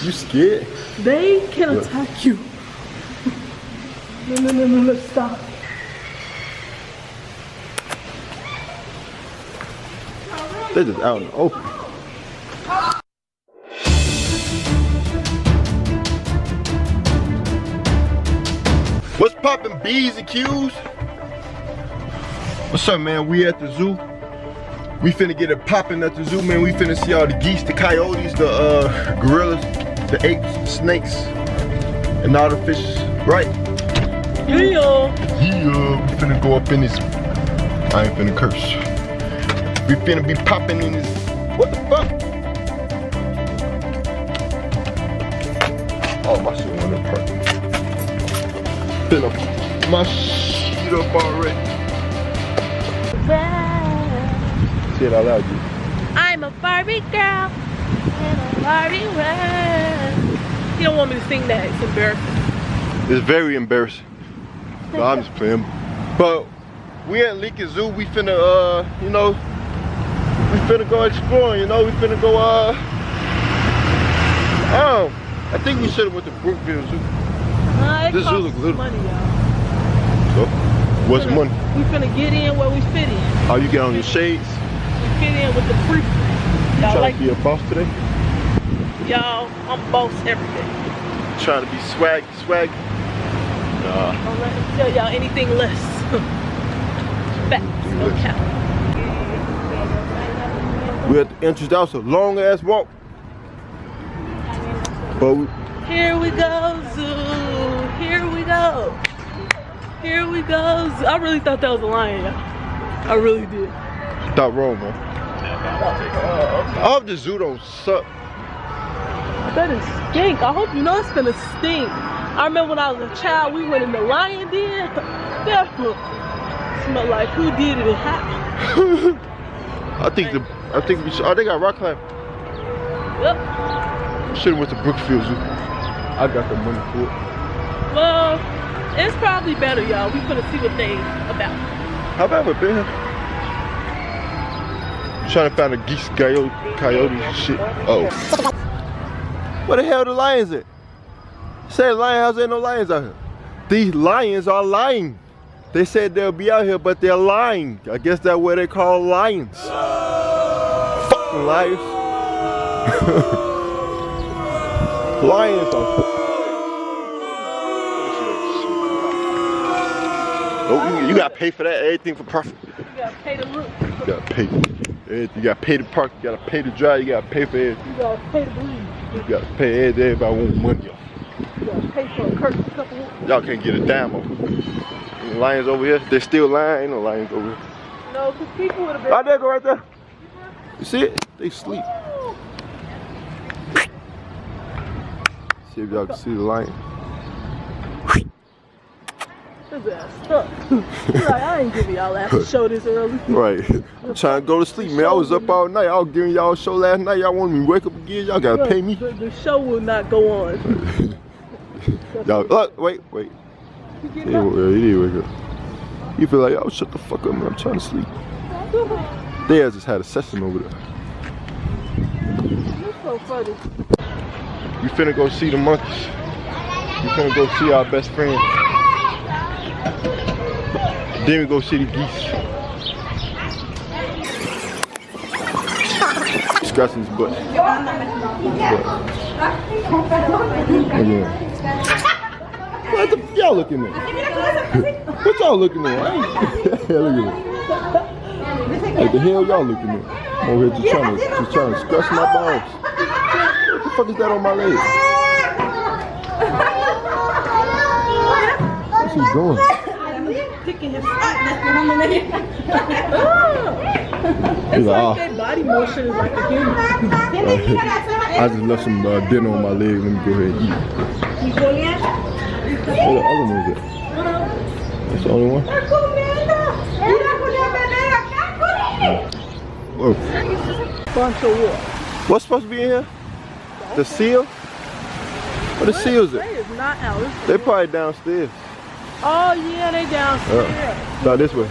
You scared? They can attack you. No, stop. They're just out in the open. What's poppin', B's and Q's? What's up, man? We at the zoo. We finna get it poppin' at the zoo, man. We finna see all the geese, the coyotes, the gorillas, the apes, the snakes, and all the fishes, right? Yeah. Yeah, we finna go up in this. I ain't finna curse. We finna be popping in this. What the fuck? Oh, my shit went up part. Fill up my shit up already. Say it out loud, dude. I'm a Barbie girl in a Barbie world. You don't want me to sing that, it's embarrassing. It's very embarrassing. No, I'm just playing. But we at Lincoln Zoo. We finna, you know, we finna go exploring, you know. We finna go, I think we should've went to Brookville Zoo. This zoo look little. Money, y'all. So, what's money? We finna get in where we fit in. Oh, you get on your shades? We fit in with the free. You trying to be a boss today? Y'all, I'm boss every day. Trying to be swag. Don't let me tell y'all anything less. Facts, no cap. We're at the entrance. That was a long ass walk. But Here we go, zoo. Here we go. Here we go, zoo. I really thought that was a lion, y'all. I really did. thought wrong, man. I hope the zoo don't suck. That is stink. I hope you know it's gonna stink. I remember when I was a child, we went in the lion den. That smelled like who did it and how. I think we should. Oh, they got rock climbing. Yep. We should have went to Brookfield Zoo. I got the money for it. Well, it's probably better, y'all. We finna see what they about. Have I ever been here? I'm trying to find a geese, coyotes and shit. Oh. Where the hell the lions at? Say lion house, ain't no lions out here. These lions are lying. They said they'll be out here, but they're lying. I guess that's what they call lions. Fucking liars. Lions are. Oh, you gotta pay for that. Everything for profit. You gotta pay to look. You gotta pay. You gotta pay to park. You gotta pay to drive. You gotta pay for everything. You gotta pay to bleed. You gotta pay everything. Everybody want money off. You gotta pay for a curse a couple of. Y'all can't get a dime off. Any lions over here? They're still lying. Ain't no lions over here. No, because people would have been. Right there, go right there. You see it? They sleep. See if y'all can see the lion. His ass stuck. He's like, I ain't giving y'all that to show this early. Right. I'm trying to go to sleep, man. I was up all night. I was giving y'all a show last night. Y'all wanted me to wake up again. Y'all gotta pay me. The show will not go on. Y'all, look, wait. He did wake up. You feel like, y'all shut the fuck up, man. I'm trying to sleep. They just had a session over there. You're so funny. We finna go see the monkeys. We finna go see our best friends. Then we go see the geese. Scratching his butt. What the f y'all looking at? What y'all looking at? Look at it. What the hell y'all looking at? I'm over here just trying to scratch my balls. What the fuck is that on my leg? What's he doing? Picking his He's like, that body motion is like a human. I just left some dinner on my leg. Let me go ahead and eat. Where the other one is at? That's the only one? Whoa. Bunch of what? What's supposed to be in here? The seal? Where the seals They at? is not out. They probably downstairs. Oh yeah, they downstairs. No, this way.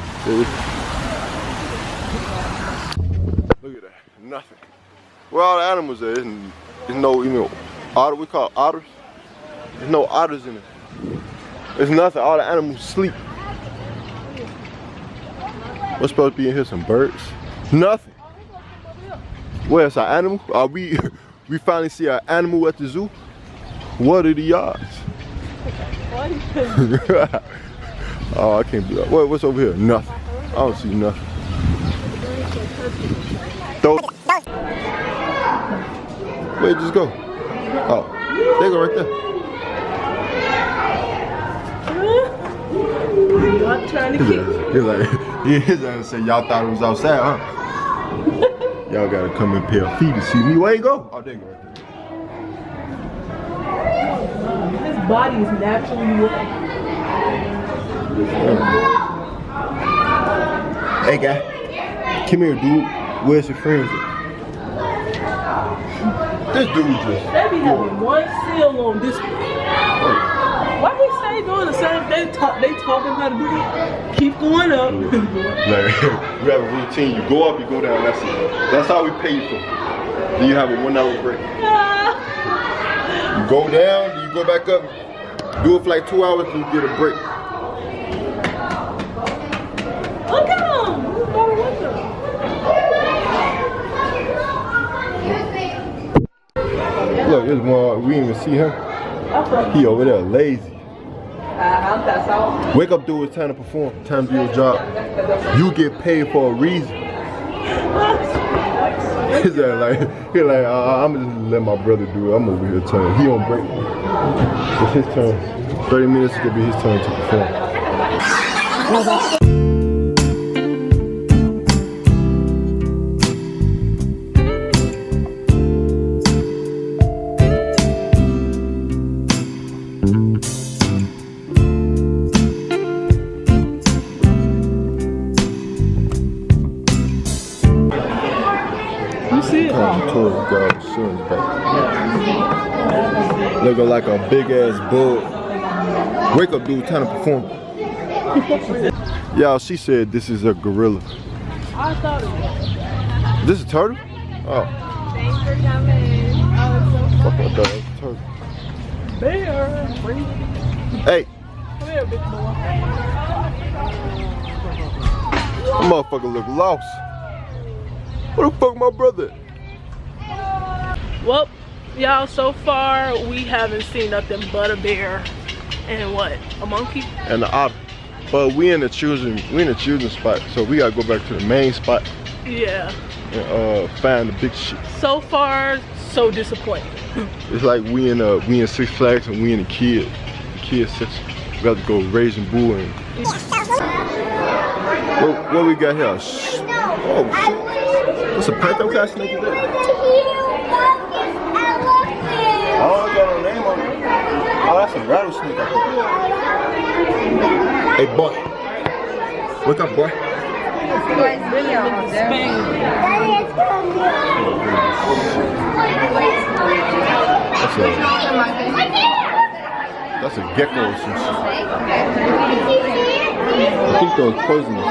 Look at that. Nothing. Where all the animals are, there's no, Otter, we call otters. There's no otters in it. There's nothing. All the animals sleep. What's supposed to be in here? Some birds? Nothing. Where's our animal? We finally see our animal at the zoo. What are the odds? Oh, I can't believe that. What's over here? Nothing. I don't see nothing. Where'd it just go? Oh, there you go right there. I'm trying to keep. His ass said y'all thought it was outside, huh? Y'all gotta come and pay a fee to see me. Where you go? Oh, there you go right there. His body is naturally wet. Hey guy, come here, dude. Where's your friends at? This dude just. They be having one seal on this. Why he stay doing the same thing? They talking how to do it. Keep going up. Like, we have a routine. You go up, you go down. That's it. That's all we pay you for. Then you have a 1 hour break. You go down, then you go back up. Do it for like 2 hours, and you get a break. Look at him. Who's going with him? Look, there's one. We didn't even see him. He over there, lazy. Wake up, dude. It's time to perform. Time to do your job. You get paid for a reason. He's like, I'm just gonna let my brother do it. I'm over here turning. He on break. It's his turn. 30 minutes is gonna be his turn to perform. Looking like a big ass bug. Wake up, dude, time to perform. Y'all, she said this is a gorilla. I thought it was. This is a turtle? Oh. Thanks for coming. Oh, it's so I thought that was a turtle. Bear. Hey. Come here, big boy. That motherfucker look lost. Where the fuck my brother at? Well, y'all, so far we haven't seen nothing but a bear and what? A monkey? And the otter. But we in the children's spot, so we gotta go back to the main spot. Yeah. And find the big shit. So far, so disappointed. It's like we in Six Flags and we in the kids section. We got to go Raging Bull and what we got here? Oh shit! What's a python? What kind of snake is that? Oh, I got no name on it. Oh, that's a rattlesnake. Hey boy, wake up, boy. That's a gecko or some shit. I think those poisonous.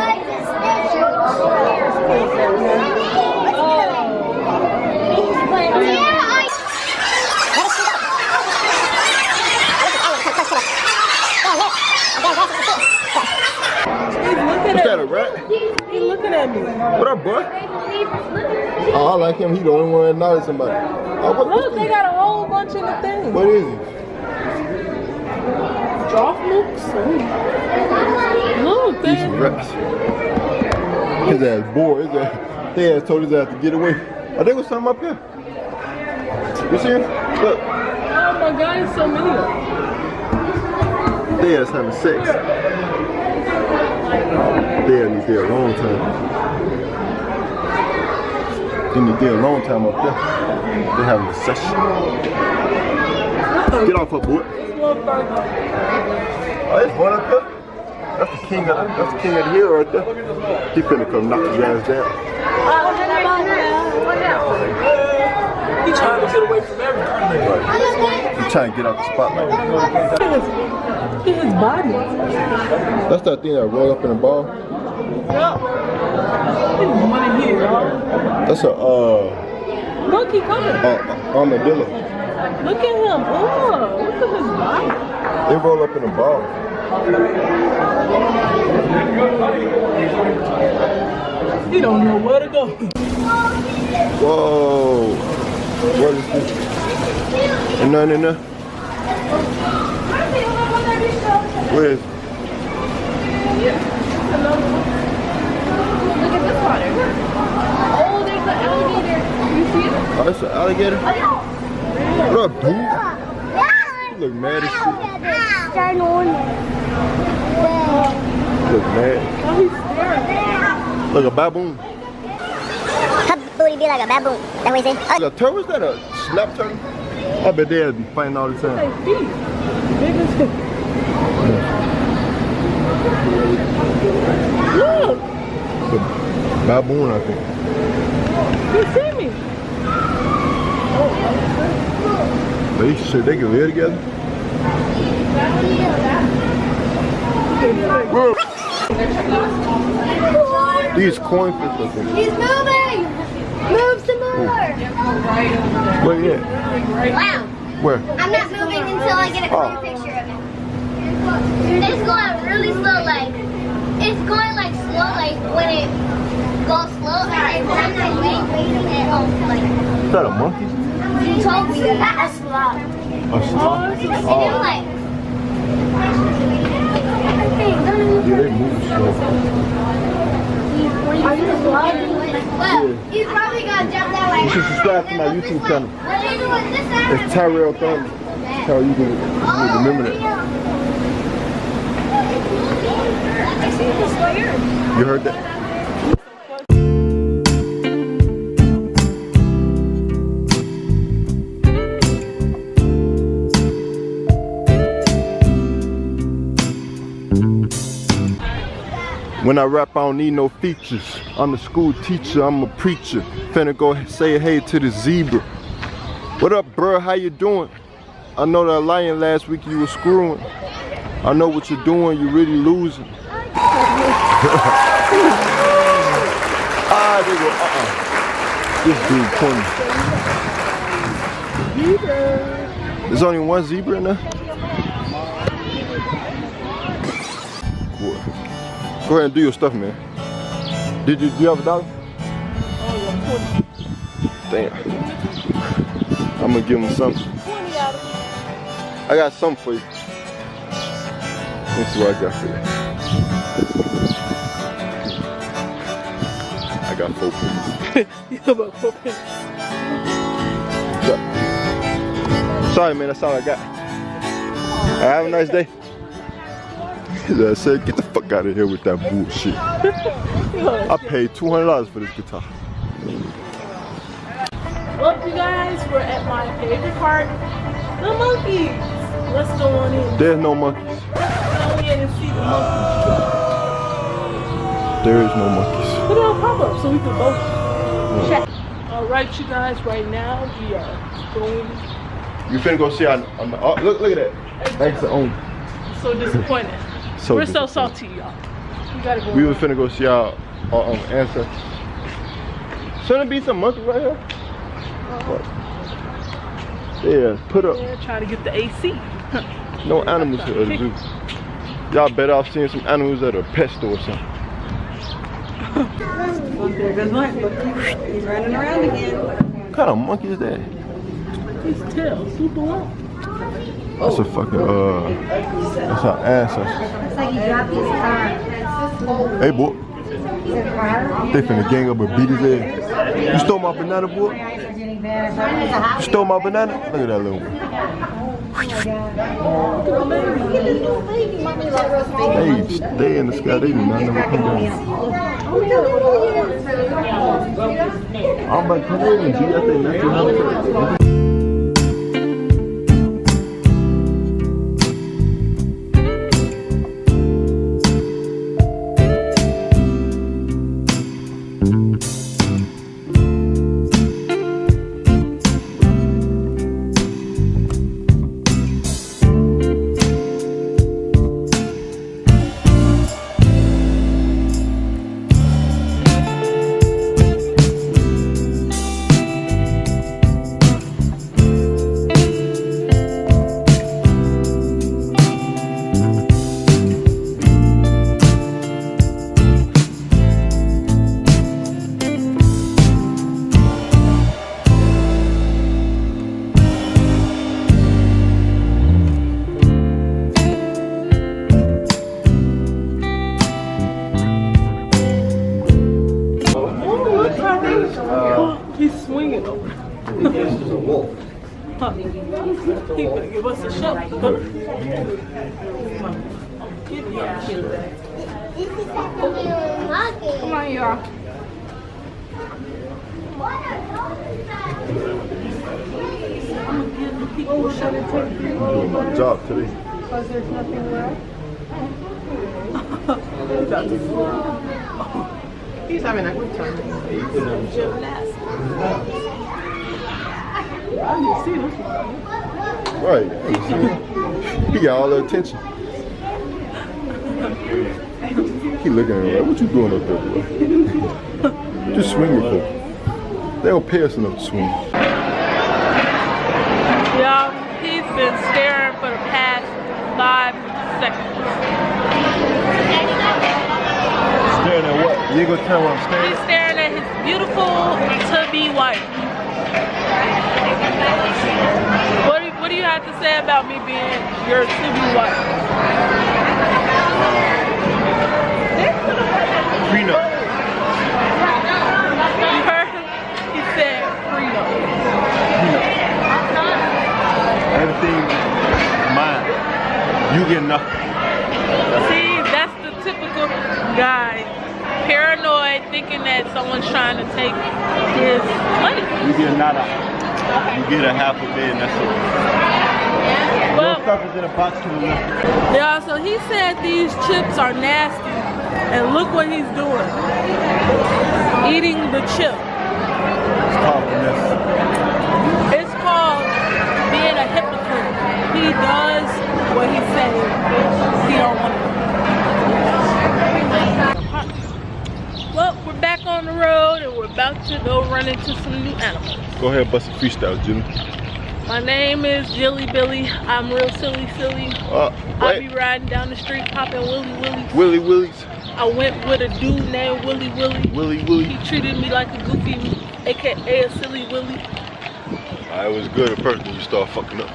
What's that, a rat? He's looking at me. What up, boy? Oh, I like him. He the only one that noticed somebody. Oh, look, they got a whole bunch in the thing. What is he? Drop looks. Look, He's some rats. His ass bored. They ass told his ass to get away. I think was something up here. You see him? Look. Oh my God, there's so many of them. They ass having sex. They had me there a long time. Been there a long time up there. They're having a session. Get off her, boy. Oh, it's one up there. That's the king of the hill right there. He finna come knock his ass down. He trying to get away from everything. He trying to get out the spotlight. Look at his body. That's that thing that roll up in a ball. Yup. There's money here, y'all. That's a Look, he coming. armadillo. Look at him. Oh, look at his body. They roll up in a ball. He don't know where to go. Whoa. What is this? Ain't nothing in there? Where is it? Look at this water. Oh, there's an alligator. You see it? Oh, it's an alligator? What up, dude? You look mad as shit. Look mad. Oh, he's staring. Look, a baboon. Her booty be like a baboon. That's what he said. Is a turtle? Is that a snap turtle? I bet they'd be fighting all the time. Hey, feet. Big as hell. Look. It's a baboon, I think. You see me? They shit, they can live together. Whoa. These coin fish, I think. He's moving! Move some more! Where you at? Wow. Where? I'm not moving until I get a clear picture of him. It's going really slow, like, it's going like slow, like when it goes slow, and then when I wait, it like. Is that a monkey? You told me that. A sloth. A sloth? It's Oh. like. Yeah, they move slow. Well, you probably got jumped that way. You should subscribe to my YouTube channel. What are you doing this time? It's Tyrell Thunder. That's how you can remember that. You heard that? When I rap, I don't need no features. I'm a school teacher, I'm a preacher. Finna go say hey to the zebra. What up, bro? How you doing? I know that lion last week you was screwing. I know what you're doing, you really losing. Ah, they go, This dude funny. There's only one zebra in there? Go ahead and do your stuff, man. Do you have a dollar? Damn. I'm gonna give him something. I got something for you. Let's see what I got for you. I got 4 pennies. You have about 4 pennies. Sorry, man, that's all I got. Have a nice day. I said, get the fuck out of here with that bullshit. I paid $200 for this guitar. Well, you guys, we're at my favorite part, the monkeys. Let's go on in. There's no monkeys. Go in and see the monkeys. There is no monkeys. Put it on pop-up so we can both check. All right, you guys, right now we are going. You finna go see our, oh, look at that. Thanks to own. So disappointed. We're so salty, y'all. We gotta go. We was finna go see our ancestors. Shouldn't be some monkeys right here? What? Yeah, put up. Yeah, trying to get the AC. No animals here at the zoo. Y'all better off seeing some animals at a pet store or something. There goes one. He's running around again. What kind of monkey is that? His tail, super long. That's a fucking, that's our ancestors. It's like he dropped his car. Hey, boy. They finna gang up and beat his ass. You stole my banana, boy? You stole my banana? Look at that little one. They stay in the sky, they do not never come down. I'm about to come in and G, I think that's your house. He gonna give us a show. Come on, y'all. I'm doing my job today. Because there's nothing left. He's having a good time. I didn't see this one. Right. He got all the attention. He looking at me like, what you doing up there, bro? Just swing with them. They don't pay us enough to swing. Y'all, he's been staring for the past 5 seconds. Staring at what? You ain't gonna tell what I'm staring He's at? staring at his beautiful to-be wife. What do you have to say about me being your to-be wife? Prenup. You heard him? He said prenup. Everything mine. You get nothing. See, that's the typical guy. Paranoid, thinking that someone's trying to take his money. You get nada. You get a half a bed and that's it. Well, Your stuff is in a box to the left. yeah, so he said these chips are nasty. And look what he's doing. Eating the chip. It's called finesse. It's called being a hypocrite. He does what he says he don't want to do. Well, we're back on the road and we're about to go run into some new animals. Go ahead, bust a freestyle, Jimmy. My name is Jilly Billy. I'm real silly. I be riding down the street popping Willy Willies. I went with a dude named Willy. Willy. He treated me like a goofy, aka a silly Willy. It was good at first when you start fucking up.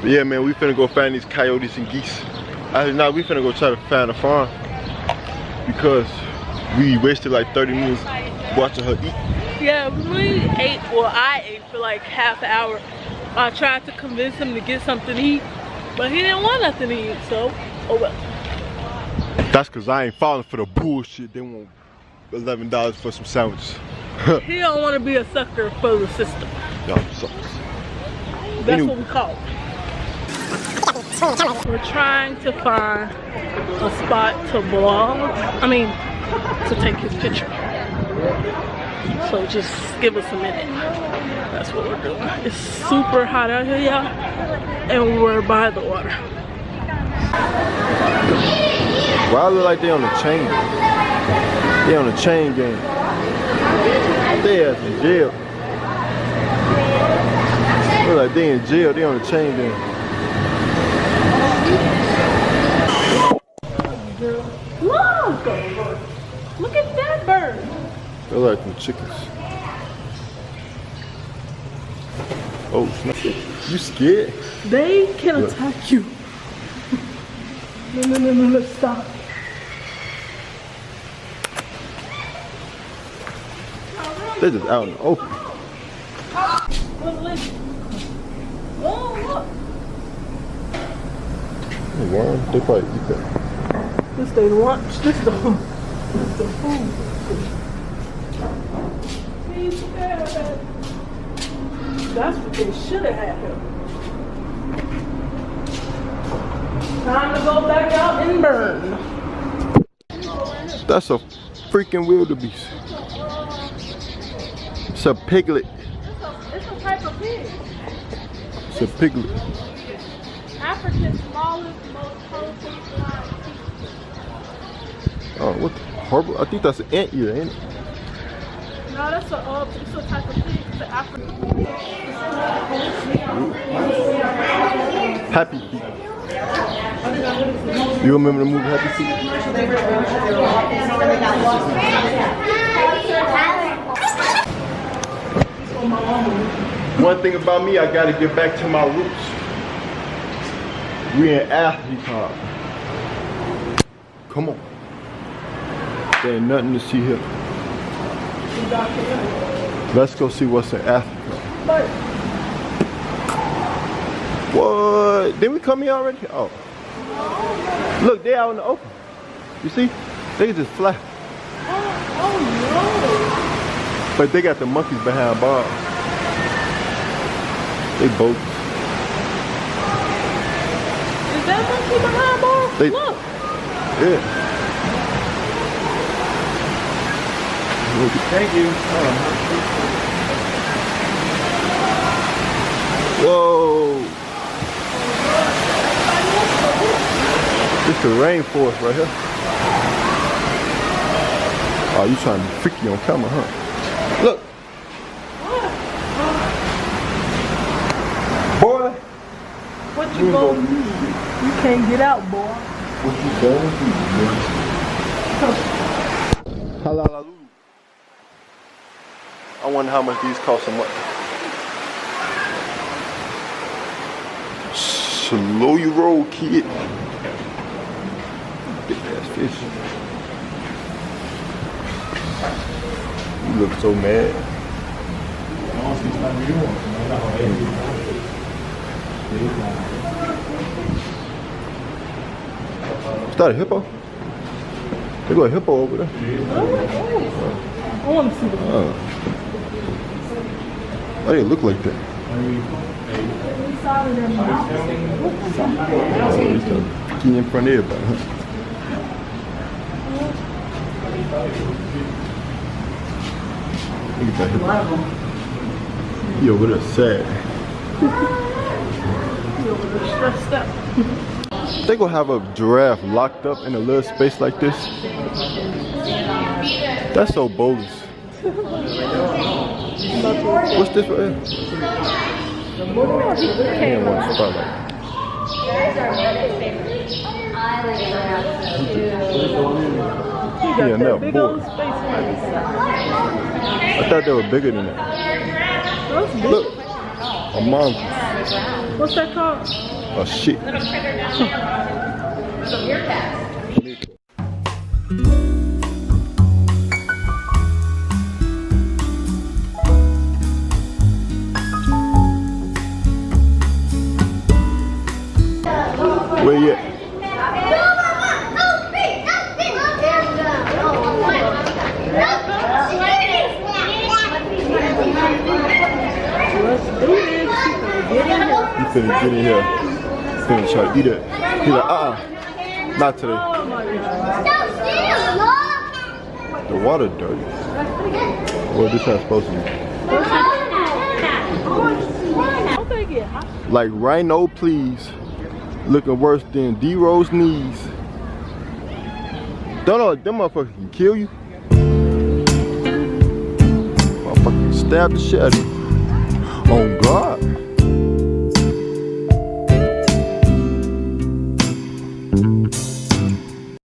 But yeah, man, we finna go find these coyotes and geese. Now we finna go try to find a farm because we wasted like 30 minutes watching her eat. Yeah, we ate, well, I ate for like half an hour. I tried to convince him to get something to eat, but he didn't want nothing to eat, so, oh well. That's cause I ain't falling for the bullshit. They want $11 for some sandwiches. He don't want to be a sucker for the system. Y'all suckers. That's what we call it. We're trying to find a spot to vlog. To take his picture. So just give us a minute. That's what we're doing. It's super hot out here, y'all. And we're by the water. Why look like they on the chain? They on the chain game. They ass in jail. Look like they in jail. They on the chain game. Look! Look at that bird. They look like them chickens. Oh, snap. You scared? They can attack you. No, stop. They're just out in the open. Look. Worm? They probably eat that. This they lunch. This the food. That's what they should have had him. Time to go back out and burn. That's a freaking wildebeest. It's a piglet. It's a type of pig. It's a piglet. Africa's smallest, most colorful flying pig. Oh, what the horrible? I think that's an anteater, ain't it? No, that's it's a type of pig. It's an African. Happy Feet. You remember the movie Happy Feet? One thing about me, I gotta get back to my roots. We in athlete time. Come on. There ain't nothing to see here. Let's go see what's in Africa. What? Didn't we come here already? Oh. Look, they out in the open. You see? They can just fly. Oh no. But they got the monkeys behind bars. They boats. Is that monkey behind bars? They, look. Yeah. Thank you. Whoa. This the rainforest right here. Oh, you trying to be freaky on camera, huh? Look. Boy. What you gonna do? You can't get out, boy. What you gonna do, boy? Halalaloo. I wonder how much these cost so much. Slow your roll, kid. Big ass fish. You look so mad. Is that a hippo? They got a hippo over there. I want to see the Why do they look like that? inside of their mouth. Key in front of everybody, huh? Look at that hippo. He over there sad. Stressed up. They gonna have a giraffe locked up in a little space like this. That's so bogus. What's this right here? I didn't want to spotlight. Yeah, no, Big boy. old space like I thought they were bigger than that. That's big. Look, a mongoose. What's that called? A shit. Where you at? Let's do this. You finna get in here. Finna try to eat it. He's like, not today. Oh my God. The water dirty. Well, this not supposed to be. Don't they get hot? Like Rhino, please. Looking worse than D-Rose knees. Don't know, them motherfuckers can kill you. Motherfuckers stab the shit out of you.